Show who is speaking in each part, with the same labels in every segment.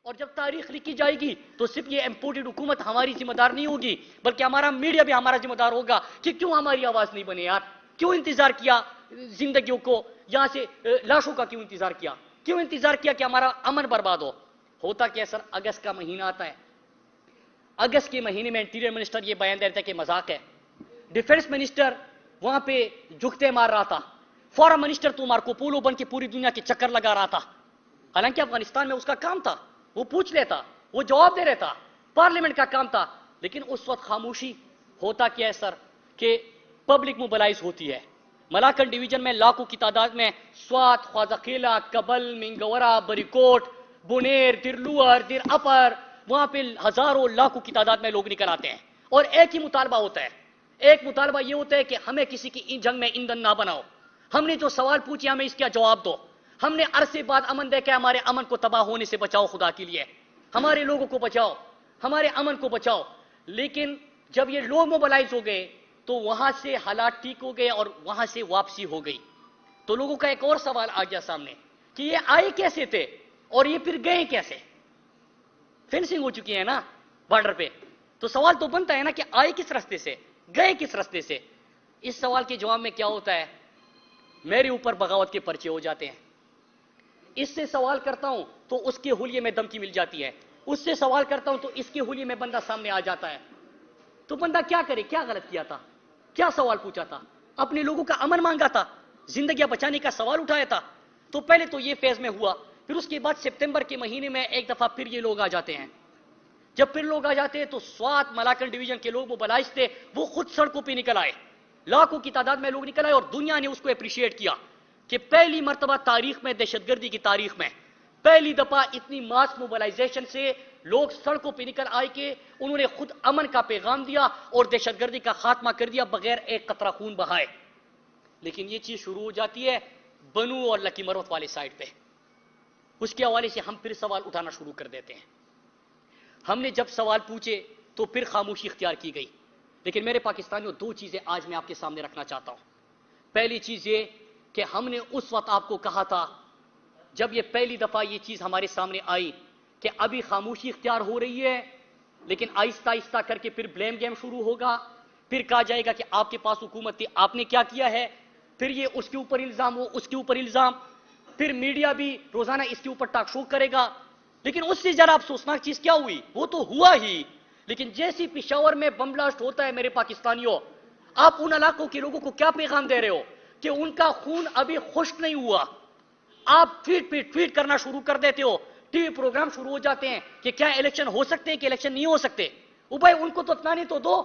Speaker 1: اور جب تاریخ لکھی جائے گی تو صرف یہ امپورٹڈ حکومت ہماری ذمہ دار نہیں ہوگی، بلکہ ہمارا میڈیا بھی ہمارا ذمہ دار ہوگا کہ کیوں ہماری آواز نہیں بنے یار، کیوں انتظار کیا زندگیوں کو، یہاں سے لاشوں کا کیوں انتظار کیا کہ ہمارا امن برباد ہوتا کیا سر؟ اگست کا مہینہ آتا ہے، اگست کے مہینے میں انٹیریئر منسٹر یہ بیان دے رہا تھا کہ مذاق ہے، ڈیفنس منسٹر وہاں پہ جھکتے مار رہا تھا، فورن منسٹر تو مارکو پولو بن کے پوری دنیا کے چکر لگا رہا تھا، حالانکہ افغانستان میں اس کا کام تھا، وہ پوچھ لیتا، وہ جواب دے رہتا، پارلیمنٹ کا کام تھا، لیکن اس وقت خاموشی۔ ہوتا کیا ہے سر کہ پبلک موبلائز ہوتی ہے، ملاکن ڈویژن میں لاکھوں کی تعداد میں سوات، خوازقیلا، کبل، منگورا، بریکوٹ، بنیر، درلوور، در اپر، وہاں پہ ہزاروں لاکھوں کی تعداد میں لوگ نکل آتے ہیں، اور ایک ہی مطالبہ ہوتا ہے، ایک مطالبہ یہ ہوتا ہے کہ ہمیں کسی کی جنگ میں ایندھن نہ بناؤ، ہم نے جو سوال پوچھے ہمیں اس کا جواب دو، ہم نے عرصے بعد امن دیکھا، ہمارے امن کو تباہ ہونے سے بچاؤ، خدا کے لیے ہمارے لوگوں کو بچاؤ، ہمارے امن کو بچاؤ۔ لیکن جب یہ لوگ موبلائز ہو گئے تو وہاں سے حالات ٹھیک ہو گئے اور وہاں سے واپسی ہو گئی، تو لوگوں کا ایک اور سوال آ گیا سامنے کہ یہ آئے کیسے تھے اور یہ پھر گئے کیسے؟ فینسنگ ہو چکی ہے نا بارڈر پہ، تو سوال تو بنتا ہے نا کہ آئے کس راستے سے، گئے کس راستے سے؟ اس سوال کے جواب میں کیا ہوتا ہے؟ میرے اوپر بغاوت کے پرچے ہو جاتے ہیں، اس سے سوال کرتا ہوں تو اس کے حلیے میں دھمکی مل جاتی ہے، اس سے سوال کرتا ہوں تو اس کے حلیے میں بندہ سامنے آ جاتا ہے، تو بندہ کیا کرے؟ کیا غلط کیا تھا؟ کیا سوال پوچھا تھا؟ اپنے لوگوں کا امن مانگا تھا، زندگیاں بچانے کا سوال اٹھایا تھا، تو پہلے تو یہ فیز میں ہوا، پھر اس کے بعد سپتمبر کے مہینے میں ایک دفعہ پھر یہ لوگ آ جاتے ہیں، جب پھر لوگ آ جاتے ہیں تو سوات ملاکن ڈویژن کے لوگ موبلائز تھے، وہ خود سڑکوں پہ نکل آئے، لاکھوں کی تعداد میں لوگ نکل آئے، اور دنیا نے اس کو اپریشیٹ کیا کہ پہلی مرتبہ تاریخ میں، دہشت گردی کی تاریخ میں پہلی دفعہ اتنی ماس موبلائزیشن سے لوگ سڑکوں پہ نکل آئے کہ انہوں نے خود امن کا پیغام دیا اور دہشت گردی کا خاتمہ کر دیا بغیر ایک قطرہ خون بہائے۔ لیکن یہ چیز شروع ہو جاتی ہے بنو اور لکی مروت والے سائڈ پہ، اس کے حوالے سے ہم پھر سوال اٹھانا شروع کر دیتے ہیں۔ ہم نے جب سوال پوچھے تو پھر خاموشی اختیار کی گئی، لیکن میرے پاکستانیوں دو چیزیں آج میں آپ کے سامنے رکھنا چاہتا ہوں۔ پہلی چیز یہ کہ ہم نے اس وقت آپ کو کہا تھا جب یہ پہلی دفعہ یہ چیز ہمارے سامنے آئی کہ ابھی خاموشی اختیار ہو رہی ہے، لیکن آہستہ آہستہ کر کے پھر بلیم گیم شروع ہوگا، پھر کہا جائے گا کہ آپ کے پاس حکومت تھی، آپ نے کیا کیا ہے، پھر یہ اس کے اوپر الزام، وہ اس کے اوپر الزام، پھر میڈیا بھی روزانہ اس کے اوپر ٹاک شو کرے گا۔ لیکن اس سے ذرا افسوسناک چیز کیا ہوئی؟ وہ تو ہوا ہی، لیکن جیسی پشاور میں بم بلاسٹ ہوتا ہے میرے پاکستانیوں، آپ ان علاقوں کے لوگوں کو کیا پیغام دے رہے ہو کہ ان کا خون ابھی خشک نہیں ہوا؟ آپ ٹویٹ کرنا شروع کر دیتے ہو، ٹی وی پروگرام شروع ہو جاتے ہیں کہ کیا الیکشن ہو سکتے ہیں کہ الیکشن نہیں ہو سکتے؟ او بھائی ان کو تو اطمینان تو دو،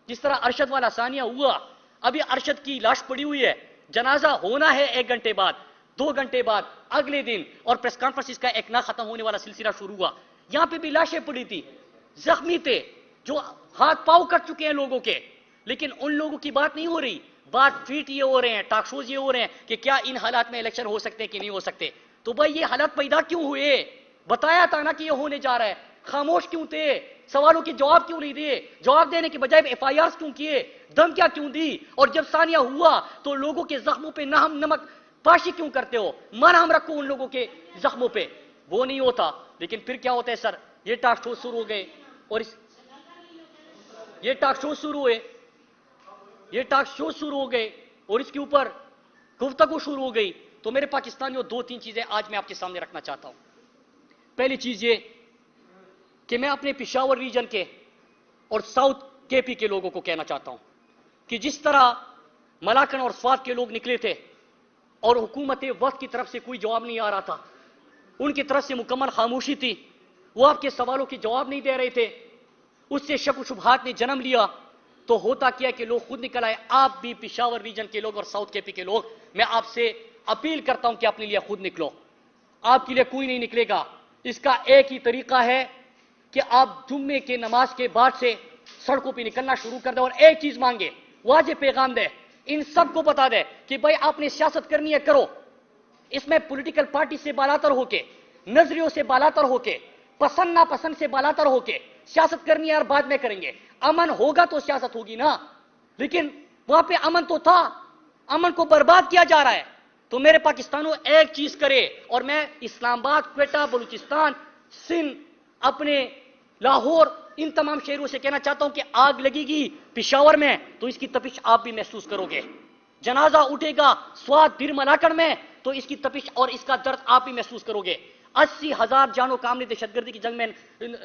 Speaker 1: جس طرح ارشد والا ثانیہ ہوا، ابھی ارشد کی لاش پڑی ہوئی ہے، جنازہ ہونا ہے 1 گھنٹے بعد، 2 گھنٹے بعد، اگلے دن، اور پریس کانفرنس کا ایک نہ ختم ہونے والا سلسلہ شروع ہوا، یہاں پہ بھی لاشیں پڑی تھی، زخمی تھے، جو ہاتھ پاؤں کٹ چکے ہیں لوگوں کے، لیکن ان لوگوں کی بات نہیں ہو رہی، بات ٹویٹ یہ ہو رہے ہیں، ٹاک شوز یہ ہو رہے ہیں کہ کیا ان حالات میں الیکشن ہو سکتے کہ نہیں ہو سکتے؟ تو بھائی یہ حالات پیدا کیوں ہوئے؟ بتایا تھا نا کہ یہ ہونے جا رہا ہے، خاموش کیوں تھے؟ سوالوں کے جواب کیوں نہیں دیے؟ جواب دینے کے بجائے ایف آئی آر کیوں کیے؟ دھمکیاں کیوں دی؟ اور جب ثانیہ ہوا تو لوگوں کے زخموں پہ نمک پاشی کیوں کرتے ہو؟ مرہم رکھو ان لوگوں کے زخموں پہ، وہ نہیں ہوتا۔ لیکن پھر کیا ہوتا ہے سر؟ یہ ٹاک شو شروع ہو گئے، اور یہ ٹاک شو شروع ہو گئے اور اس کے اوپر گفتگو شروع ہو گئی۔ تو میرے پاکستانیوں 2-3 چیزیں آج میں آپ کے سامنے رکھنا چاہتا ہوں۔ پہلی چیز یہ کہ میں اپنے پشاور ریجن کے اور ساؤتھ کے پی کے لوگوں کو کہنا چاہتا ہوں کہ جس طرح ملاکن اور سوات کے لوگ نکلے تھے اور حکومت وقت کی طرف سے کوئی جواب نہیں آ رہا تھا، ان کی طرف سے مکمل خاموشی تھی، وہ آپ کے سوالوں کے جواب نہیں دے رہے تھے، اس سے شک و شبہات نے جنم لیا، تو ہوتا کیا کہ لوگ خود نکل آئے۔ آپ بھی پشاور ریجن کے لوگ اور ساؤتھ کے پی کے لوگ، میں آپ سے اپیل کرتا ہوں کہ اپنے لیے خود نکلو، آپ کے لیے کوئی نہیں نکلے گا۔ اس کا ایک ہی طریقہ ہے کہ آپ جمعے کے نماز کے بعد سے سڑکوں پہ نکلنا شروع کر دیں اور ایک چیز مانگے، واضح پیغام دے، ان سب کو بتا دے کہ بھائی آپ نے سیاست کرنی ہے کرو، اس میں پولیٹیکل پارٹی سے بالاتر ہو کے، نظریوں سے بالاتر ہو کے، پسند ناپسند سے بالاتر ہو کے سیاست کرنی ہے، اور بعد میں کریں گے۔ امن ہوگا تو سیاست ہوگی نا، لیکن وہاں پہ امن تو تھا، امن کو برباد کیا جا رہا ہے۔ تو میرے پاکستانوں ایک چیز کرے، اور میں اسلام آباد، کوئٹہ، بلوچستان، سندھ، اپنے لاہور، ان تمام شہروں سے کہنا چاہتا ہوں کہ آگ لگے گی پشاور میں تو اس کی تپش آپ بھی محسوس کرو گے، جنازہ اٹھے گا سوات بیر ملاکڑ میں تو اس کی تپش اور اس کا درد آپ بھی محسوس کرو گے۔ 80,000 جانوں کا ہم نے دہشت گردی کی جنگ میں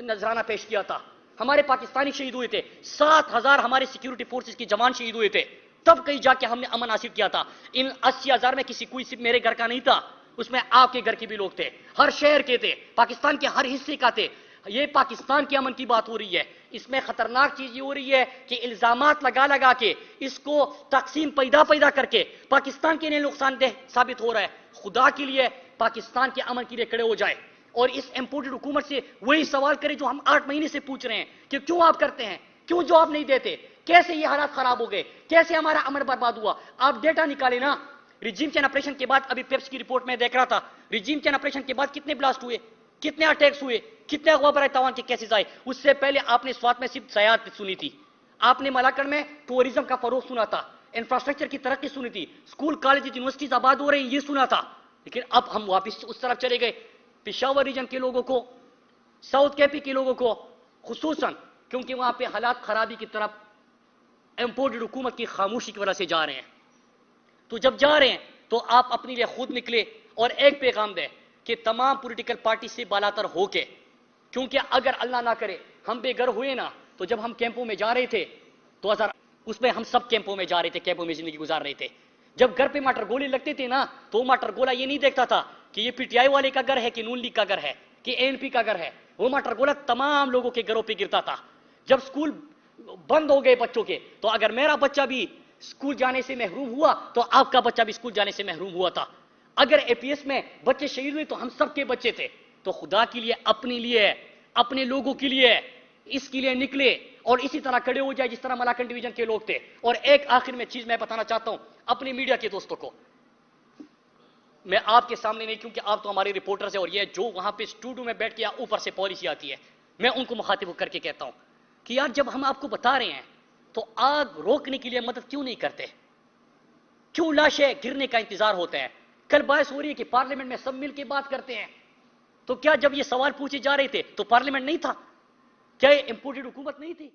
Speaker 1: نذرانہ پیش کیا تھا، ہمارے پاکستانی شہید ہوئے تھے، 7,000 ہمارے سیکیورٹی فورسز کی جوان شہید ہوئے تھے، تب کہیں جا کے ہم نے امن حاصل کیا تھا۔ ان 80,000 میں کوئی صرف میرے گھر کا نہیں تھا، اس میں آپ کے گھر کے بھی لوگ تھے، ہر شہر کے تھے، پاکستان کے ہر حصے کا تھے۔ یہ پاکستان کے امن کی بات ہو رہی ہے، اس میں خطرناک چیز یہ ہو رہی ہے کہ الزامات لگا کے اس کو تقسیم پیدا کر کے پاکستان کے لیے نقصان دہ ثابت ہو رہا ہے۔ خدا کے لیے پاکستان کے امن کے لیے کھڑے ہو جائے اور اس امپورٹڈ حکومت سے وہی سوال کرے جو ہم 8 مہینے سے پوچھ رہے ہیں کہ کیوں آپ کرتے ہیں، کیوں جواب نہیں دیتے، کیسے یہ حالات خراب ہو گئے، کیسے ہمارا امن برباد ہوا۔ آپ ڈیٹا نکالے نا، ریجیم چین آپریشن کے بعد، ابھی پیپس کی رپورٹ میں دیکھ رہا تھا، ریجیم چین آپریشن کے بعد کتنے بلاسٹ ہوئے، کتنے اٹیکس ہوئے، کتنے اغوا برائے تاوان کے کیسز آئے۔ اس سے پہلے آپ نے سوات میں صرف سیاحت سنی تھی، آپ نے ملاکڑ میں ٹورزم کا فروغ سنا تھا، انفراسٹرکچر کی ترقی سنی تھی، اسکول کالج یونیورسٹیز آباد ہو رہے ہیں یہ سنا تھا، لیکن اب ہم واپس اس طرف چلے گئے۔ پشاور ریجن کے لوگوں کو، ساؤتھ کے پی کے لوگوں کو خصوصاً، کیونکہ وہاں پہ حالات خرابی کی طرف امپورٹڈ حکومت کی خاموشی کی وجہ سے جا رہے ہیں، تو جب جا رہے ہیں تو آپ اپنے لیے خود نکلے اور ایک پیغام دیں کہ تمام پولیٹیکل پارٹی سے بالاتر ہو کے، کیونکہ اگر اللہ نہ کرے ہم بے گھر ہوئے نا، تو جب ہم کیمپوں میں جا رہے تھے 2000 اس میں ہم سب کیمپوں میں جا رہے تھے، کیمپوں میں زندگی گزار رہے تھے، جب گھر پہ ماٹر گولے لگتے تھے نا تو ماٹر گولا یہ نہیں دیکھتا تھا کہ یہ پی ٹی آئی والے کا گھر ہے کہ نون لیگ کا گھر ہے کہ اے این پی کا گھر ہے، وہ ماٹر گولا تمام لوگوں کے گھروں پہ گرتا تھا۔ جب سکول بند ہو گئے بچوں کے، تو اگر میرا بچہ بھی سکول جانے سے محروم ہوا تو آپ کا بچہ بھی سکول جانے سے محروم ہوا تھا۔ اگر اے پی ایس میں بچے شہید ہوئے تو ہم سب کے بچے تھے۔ تو خدا کے لیے اپنے لیے، اپنے لوگوں کے لیے اس کے لیے نکلے اور اسی طرح کھڑے ہو جائے جس طرح ملاکن ڈویژن کے لوگ تھے۔ اور ایک آخر میں چیز میں بتانا چاہتا ہوں اپنے میڈیا کے دوستوں کو، میں آپ کے سامنے نہیں کیونکہ آپ تو ہمارے رپورٹرز ہیں، اور یہ جو وہاں پہ اسٹوڈیو میں بیٹھ کے اوپر سے پالیسی آتی ہے، میں ان کو مخاطب کر کے کہتا ہوں کہ یار جب ہم آپ کو بتا رہے ہیں تو آگ روکنے کے لیے مدد کیوں نہیں کرتے، کیوں لاشیں گرنے کا انتظار ہوتا ہے؟ کل باعث ہو رہی ہے کہ پارلیمنٹ میں سب مل کے بات کرتے ہیں، تو کیا جب یہ سوال پوچھے جا رہے تھے تو پارلیمنٹ نہیں تھا؟ کیا یہ امپورٹڈ حکومت نہیں تھی؟